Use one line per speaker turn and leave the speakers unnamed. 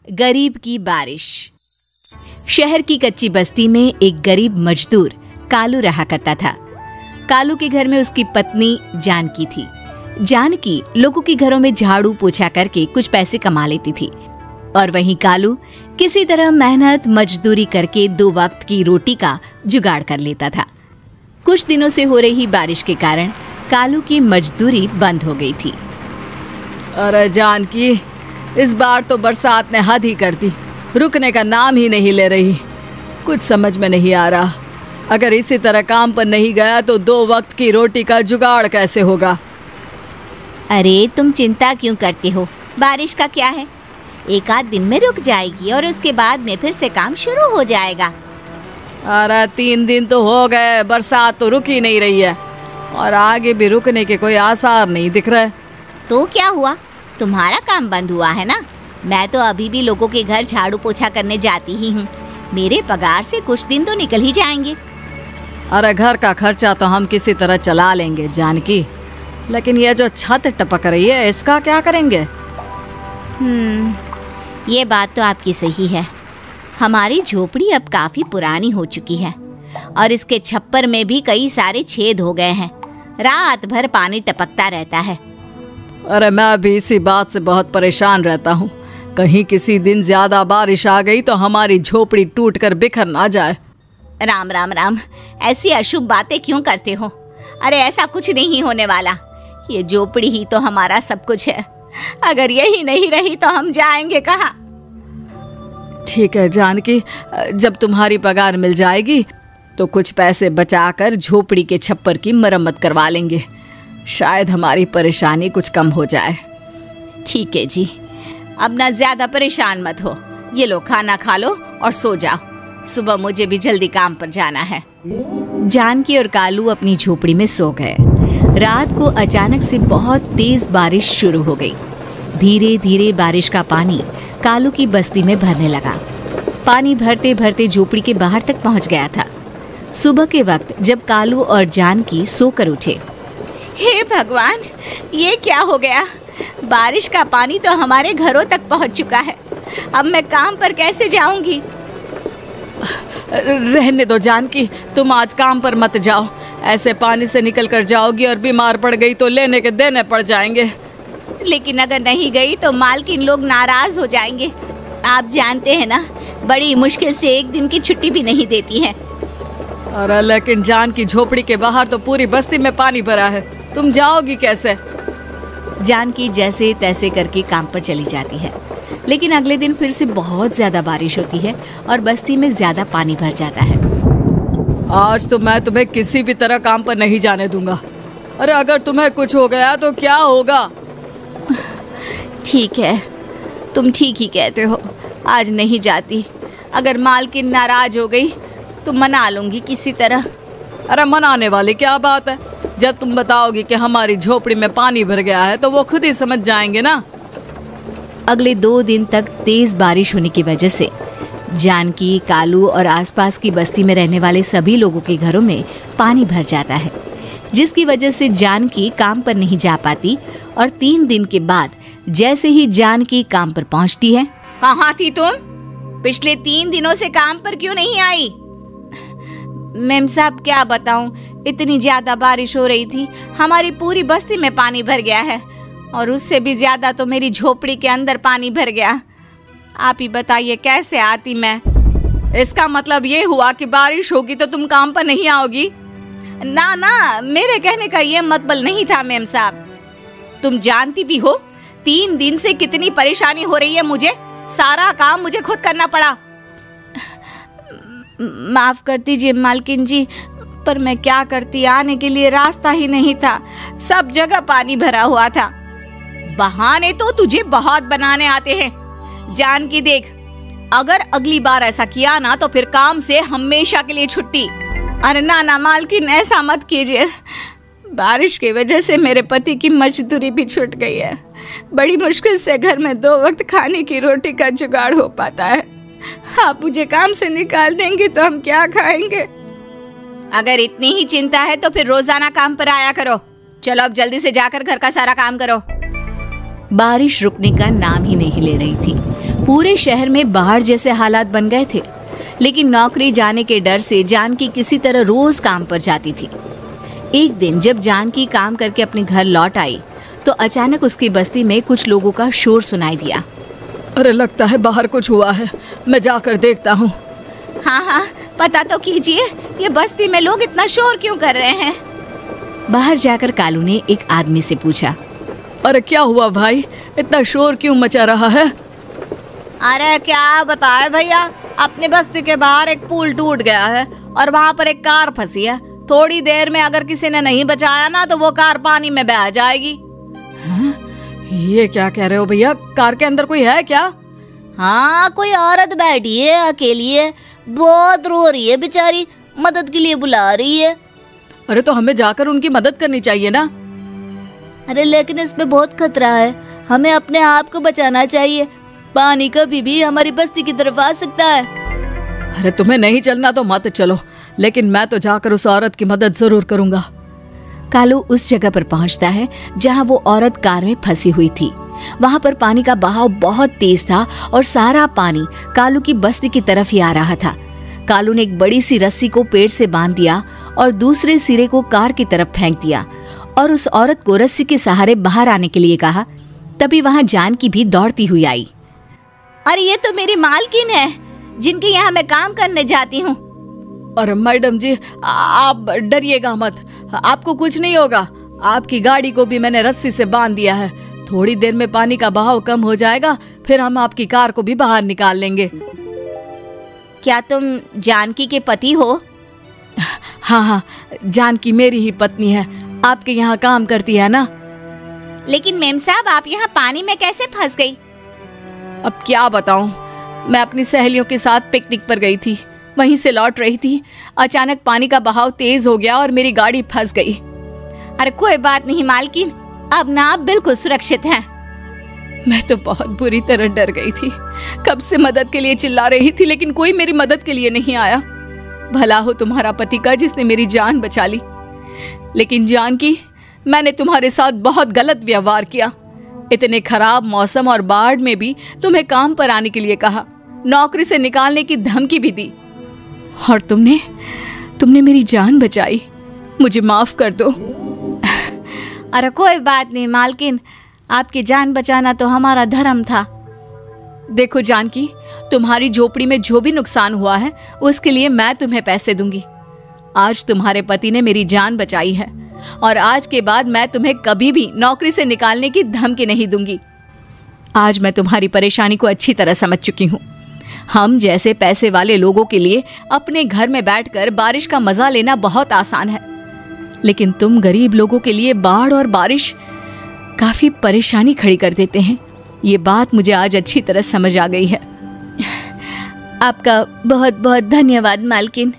गरीब की बारिश। शहर की कच्ची बस्ती में एक गरीब मजदूर कालू रहा करता था। कालू के घर में उसकी पत्नी जानकी थी। जानकी लोगों के घरों में झाड़ू पोछा करके कुछ पैसे कमा लेती थी और वहीं कालू किसी तरह मेहनत मजदूरी करके 2 वक्त की रोटी का जुगाड़ कर लेता था। कुछ दिनों से हो रही बारिश के कारण कालू की मजदूरी बंद हो गई थी।
अरे जानकी, इस बार तो बरसात ने हद ही कर दी, रुकने का नाम ही नहीं ले रही। कुछ समझ में नहीं आ रहा, अगर इसी तरह काम पर नहीं गया तो 2 वक्त की रोटी का जुगाड़ कैसे होगा।
अरे तुम चिंता क्यों करते हो, बारिश का क्या है, 1 आध दिन में रुक जाएगी और उसके बाद में फिर से काम शुरू हो जाएगा।
अरे 3 दिन तो हो गए, बरसात तो रुक ही नहीं रही है और आगे भी रुकने के कोई आसार नहीं दिख रहे।
तो क्या हुआ, तुम्हारा काम बंद हुआ है ना? मैं तो अभी भी लोगों के घर झाड़ू पोछा करने जाती ही हूँ। मेरे पगार से कुछ दिन तो निकल ही जाएंगे।
अरे घर का खर्चा तो हम किसी तरह चला लेंगे जानकी, लेकिन ये जो छत टपक रही है इसका क्या करेंगे?
ये बात तो आपकी सही है। हमारी झोपड़ी अब काफी पुरानी हो चुकी है और इसके छप्पर में भी कई सारे छेद हो गए हैं। रात भर पानी टपकता रहता है।
अरे मैं भी इसी बात से बहुत परेशान रहता हूँ। कहीं किसी दिन ज्यादा बारिश आ गई तो हमारी झोपड़ी टूटकर बिखर ना जाए।
राम राम राम, ऐसी अशुभ बातें क्यों करते हो? अरे ऐसा कुछ नहीं होने वाला। ये झोपड़ी ही तो हमारा सब कुछ है। अगर यही नहीं रही तो हम जाएंगे कहाँ?
ठीक है जानकी, जब तुम्हारी पगार मिल जाएगी तो कुछ पैसे बचाकर झोपड़ी के छप्पर की मरम्मत करवा लेंगे। शायद हमारी परेशानी कुछ कम हो जाए।
ठीक है जी, अब ना ज्यादा परेशान मत हो। ये लो, खाना खा लो और सो जाओ। सुबह मुझे भी जल्दी काम पर जाना है। जानकी और कालू अपनी झोपड़ी में सो गए। रात को अचानक से बहुत तेज बारिश शुरू हो गई। धीरे धीरे बारिश का पानी कालू की बस्ती में भरने लगा। पानी भरते भरते झोपड़ी के बाहर तक पहुंच गया था। सुबह के वक्त जब कालू और जानकी सोकर उठे, हे भगवान, ये क्या हो गया? बारिश का पानी तो हमारे घरों तक पहुंच चुका है। अब मैं काम पर कैसे जाऊंगी?
रहने दो जानकी, तुम आज काम पर मत जाओ। ऐसे पानी से निकल कर जाओगी और बीमार पड़ गई तो लेने के देने पड़ जाएंगे।
लेकिन अगर नहीं गई तो मालकिन लोग नाराज हो जाएंगे। आप जानते हैं ना, बड़ी मुश्किल से 1 दिन की छुट्टी भी नहीं देती है।
अरे लेकिन जानकी, झोपड़ी के बाहर तो पूरी बस्ती में पानी भरा है, तुम जाओगी कैसे?
जानकी जैसे तैसे करके काम पर चली जाती है, लेकिन अगले दिन फिर से बहुत ज्यादा बारिश होती है और बस्ती में ज्यादा पानी भर जाता है।
आज तो मैं तुम्हें किसी भी तरह काम पर नहीं जाने दूंगा। अरे अगर तुम्हें कुछ हो गया तो क्या होगा?
ठीक है, तुम ठीक ही कहते हो, आज नहीं जाती। अगर मालकिन नाराज हो गई तो मना लूंगी किसी तरह।
अरे मनाने वाली क्या बात है? जब तुम बताओगी कि हमारी झोपड़ी में पानी भर गया है तो वो खुद ही समझ जाएंगे ना।
अगले 2 दिन तक तेज बारिश होने की वजह से जानकी, कालू और आसपास की बस्ती में रहने वाले सभी लोगों के घरों में पानी भर जाता है, जिसकी वजह से जानकी काम पर नहीं जा पाती। और 3 दिन के बाद जैसे ही जानकी काम पर पहुंचती है, कहाँ थी तुम? पिछले 3 दिनों से काम पर क्यों नहीं आई? मेम साहब, क्या बताऊं, इतनी ज्यादा बारिश हो रही थी, हमारी पूरी बस्ती में पानी भर गया है और उससे भी ज्यादा तो मेरी झोपड़ी के अंदर पानी भर गया। आप ही बताइए कैसे आती मैं?
इसका मतलब ये हुआ कि बारिश होगी तो तुम काम पर नहीं आओगी?
ना ना, मेरे कहने का ये मतलब नहीं था मेम साहब। तुम जानती भी हो 3 दिन से कितनी परेशानी हो रही है मुझे। सारा काम मुझे खुद करना पड़ा। माफ कर दीजिए मालकिन जी, पर मैं क्या करती, आने के लिए रास्ता ही नहीं था, सब जगह पानी भरा हुआ था। बहाने तो तुझे बहुत बनाने आते हैं। जानकी देख, अगर अगली बार ऐसा किया ना तो फिर काम से हमेशा के लिए छुट्टी। अरे ना ना मालकिन, ऐसा मत कीजिए। बारिश की वजह से मेरे पति की मजदूरी भी छूट गई है। बड़ी मुश्किल से घर में 2 वक्त खाने की रोटी का जुगाड़ हो पाता है। आप मुझे काम से निकाल देंगे तो हम क्या खाएंगे? अगर इतनी ही चिंता है तो फिर रोजाना काम पर आया करो। चलो अब जल्दी से जाकर घर का सारा काम करो। बारिश रुकने का नाम ही नहीं ले रही थी। पूरे शहर में बाढ़ जैसे हालात बन गए थे, लेकिन नौकरी जाने के डर से जानकी किसी तरह रोज काम पर जाती थी। एक दिन जब जानकी काम करके अपने घर लौट आई तो अचानक उसकी बस्ती में कुछ लोगों का शोर सुनाई दिया।
अरे लगता है बाहर कुछ हुआ है, मैं जाकर देखता हूँ।
हाँ, पता तो कीजिए, ये बस्ती में लोग इतना शोर क्यों कर रहे हैं? बाहर जाकर कालू ने एक आदमी से पूछा।
अरे क्या हुआ भाई, इतना शोर क्यों मचा रहा है?
अरे क्या बताए भैया, अपने बस्ती के बाहर एक पुल टूट गया है और वहाँ पर एक कार फंसी है। थोड़ी देर में अगर किसी ने नहीं बचाया ना तो वो कार पानी में बह जाएगी।
ये क्या कह रहे हो भैया, कार के अंदर कोई है क्या?
हाँ, कोई औरत बैठी है, अकेली है, बहुत रो रही है बेचारी, मदद के लिए बुला रही है।
अरे तो हमें जाकर उनकी मदद करनी चाहिए ना।
अरे लेकिन इसमें बहुत खतरा है, हमें अपने आप को बचाना चाहिए, पानी कभी भी हमारी बस्ती की तरफ आ सकता है।
अरे तुम्हें नहीं चलना तो मत चलो, लेकिन मैं तो जाकर उस औरत की मदद जरूर करूंगा।
कालू उस जगह पर पहुंचता है जहां वो औरत कार में फंसी हुई थी। वहां पर पानी का बहाव बहुत तेज था और सारा पानी कालू की बस्ती की तरफ ही आ रहा था। कालू ने एक बड़ी सी रस्सी को पेड़ से बांध दिया और दूसरे सिरे को कार की तरफ फेंक दिया और उस औरत को रस्सी के सहारे बाहर आने के लिए कहा। तभी वहां जानकी भी दौड़ती हुई आई। अरे ये तो मेरी मालकिन है, जिनके यहाँ मैं काम करने जाती हूँ।
अरे मैडम जी, आप डरिएगा मत, आपको कुछ नहीं होगा। आपकी गाड़ी को भी मैंने रस्सी से बांध दिया है। थोड़ी देर में पानी का बहाव कम हो जाएगा, फिर हम आपकी कार को भी बाहर निकाल लेंगे।
क्या तुम जानकी के पति हो?
हाँ, जानकी मेरी ही पत्नी है, आपके यहाँ काम करती है ना।
लेकिन मेम साहब, आप यहाँ पानी में कैसे फंस गई?
अब क्या बताऊं, मैं अपनी सहेलियों के साथ पिकनिक पर गई थी, वहीं से लौट रही थी। अचानक पानी का बहाव तेज हो गया और मेरी गाड़ी फंस गई।
अरे कोई बात नहीं मालकिन, अब ना आप बिल्कुल सुरक्षित हैं।
मैं तो बहुत बुरी तरह डर गई थी, कब से मदद के लिए चिल्ला रही थी, लेकिन कोई मेरी मदद के लिए नहीं आया। भला हो तुम्हारा पति का जिसने मेरी जान बचा ली। लेकिन जानकी, मैंने तुम्हारे साथ बहुत गलत व्यवहार किया। इतने खराब मौसम और बाढ़ में भी तुम्हें काम पर आने के लिए कहा, नौकरी से निकालने की धमकी भी दी, और तुमने मेरी जान बचाई। मुझे माफ कर दो।
अरे कोई बात नहीं मालकिन, आपकी जान बचाना तो हमारा धर्म था।
देखो जानकी, तुम्हारी झोपड़ी में जो भी नुकसान हुआ है उसके लिए मैं तुम्हें पैसे दूंगी। आज तुम्हारे पति ने मेरी जान बचाई है और आज के बाद मैं तुम्हें कभी भी नौकरी से निकालने की धमकी नहीं दूंगी। आज मैं तुम्हारी परेशानी को अच्छी तरह समझ चुकी हूँ। हम जैसे पैसे वाले लोगों के लिए अपने घर में बैठकर बारिश का मजा लेना बहुत आसान है, लेकिन तुम गरीब लोगों के लिए बाढ़ और बारिश काफी परेशानी खड़ी कर देते हैं। ये बात मुझे आज अच्छी तरह समझ आ गई है।
आपका बहुत बहुत धन्यवाद मालकिन।